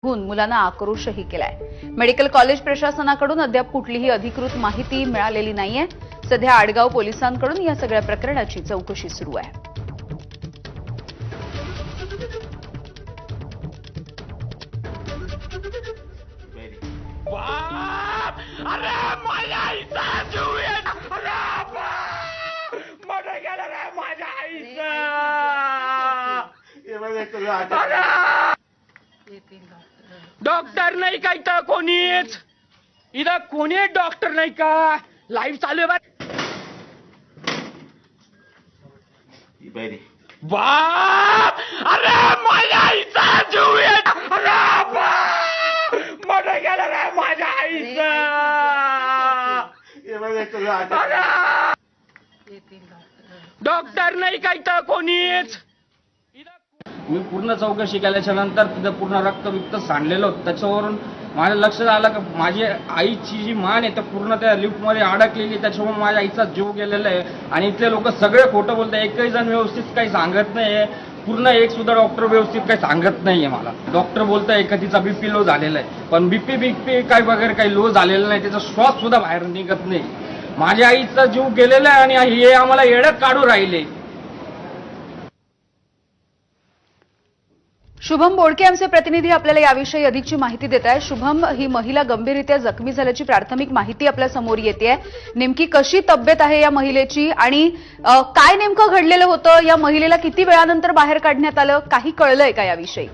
होऊन मुलांना आक्रोशही केलाय। मेडिकल कॉलेज प्रशासनाकडून अद्याप कुठलीही अधिकृत माहिती मिळालेली नाहीये। सध्या आडगाव पोलिसांकडून या सगळ्या प्रकरणाची चौकशी सुरू आहे। अरे माझ्या आईचा जीव आहे. अरे मर गेला रे माझ्या आईचा. डॉक्टर नाही का इथं कोणीच? इथं कोणी डॉक्टर नाही का? लाईव्ह चालू आहे बाप. अरे माझ्या आईचा जीव आहे. अरे मर गेला रे माझ्या आईचा. डॉक्टर नाही का इथं कोणीच? मी पूर्ण चौकशी केल्याच्या नंतर तिथं पूर्ण रक्त सांडलेलं होतं। त्याच्यावरून माझ्या लक्षात आलं की माझी आईची जी मान आहे तर पूर्ण त्या लिफ्टमध्ये अडकलेली, त्याच्यामुळे माझ्या आईचा जीव गेलेला आहे। आणि इथले लोक सगळे खोटं बोलतात, एकही जण व्यवस्थित काही सांगत नाही। पूर्ण एक सुद्धा डॉक्टर व्यवस्थित काही सांगत नाहीये मला। डॉक्टर बोलताय का तिचा बीपी लो झालेला आहे, पण बीपी काय वगैरे काही लो झालेलं नाही, त्याचा श्वास सुद्धा बाहेर निघत नाही। माझ्या आईचा जीव गेलेला आहे आणि हे आम्हाला येडत काढू राहिले। शुभम बोडके आमचे प्रतिनिधी आपल्याला याविषयी अधिकची माहिती देत आहे। शुभम, ही महिला गंभीररित्या जखमी झाल्याची प्राथमिक माहिती आपल्या समोर येते। नेमकी कशी तब्येत आहे या महिलेची आणि काय नेमकं घडलेलं होतं? या महिलेला किती वेळानंतर बाहेर काढण्यात आलं? काही कळलंय का याविषयी?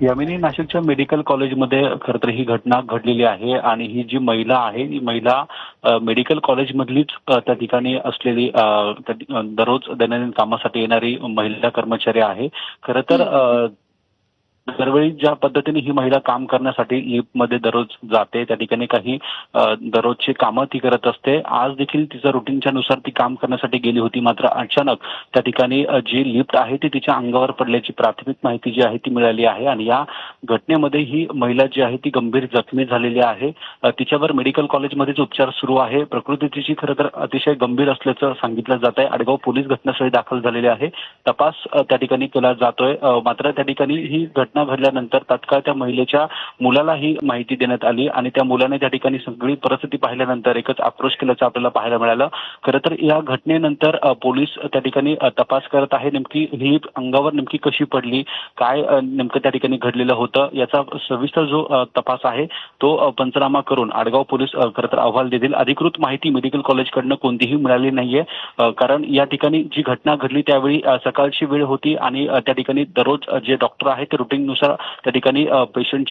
यामिनी, नाशिकच्या मेडिकल कॉलेजमध्ये खरं तर ही घटना घडलेली आहे आणि ही जी महिला आहे ही महिला मेडिकल कॉलेजमधलीच त्या ठिकाणी असलेली दररोज दैनंदिन कामासाठी येणारी महिला कर्मचारी आहे। खरं तर दरवेळी ज्या पद्धतीने ही महिला काम करण्यासाठी लिफ्टमध्ये दररोज जाते, त्या ठिकाणी काही दररोजची कामं ती करत असते। आज देखील तिचं रुटीनच्या नुसार ती काम करण्यासाठी गेली होती, मात्र अचानक त्या ठिकाणी जी लिफ्ट आहे ती तिच्या अंगावर पडल्याची प्राथमिक माहिती जी आहे ती मिळाली आहे आणि या घटनेमध्ये ही महिला जी आहे ती गंभीर जखमी झालेली आहे। तिच्यावर मेडिकल कॉलेजमध्येच उपचार सुरू आहे। प्रकृती तिची खरं तर अतिशय गंभीर असल्याचं सांगितलं जात आहे। आडगाव पोलीस घटनास्थळी दाखल झालेले आहे, तपास त्या ठिकाणी केला जातोय। मात्र त्या ठिकाणी ही घटना घडल्यानंतर तात्काळ त्या महिलेच्या मुलाला ही माहिती देण्यात आली आणि त्या मुलाने त्या ठिकाणी सगळी परिस्थिती पाहिल्यानंतर एकच आक्रोश केल्याचं आपल्याला पाहायला मिळालं। खरं तर या घटनेनंतर पोलीस त्या ठिकाणी तपास करत आहे, नेमकी ही अंगावर नेमकी कशी पडली, काय नेमकं त्या ठिकाणी घडलेलं होतं याचा सविस्तर जो तपास आहे तो पंचनामा करून आडगाव पोलीस खरं तर अहवाल देतील। अधिकृत माहिती मेडिकल कॉलेजकडनं कोणतीही मिळाली नाहीये, कारण या ठिकाणी जी घटना घडली त्यावेळी सकाळची वेळ होती आणि त्या ठिकाणी दररोज जे डॉक्टर आहेत ते रुटीन नुसार त्या ठिकाणी पेशंट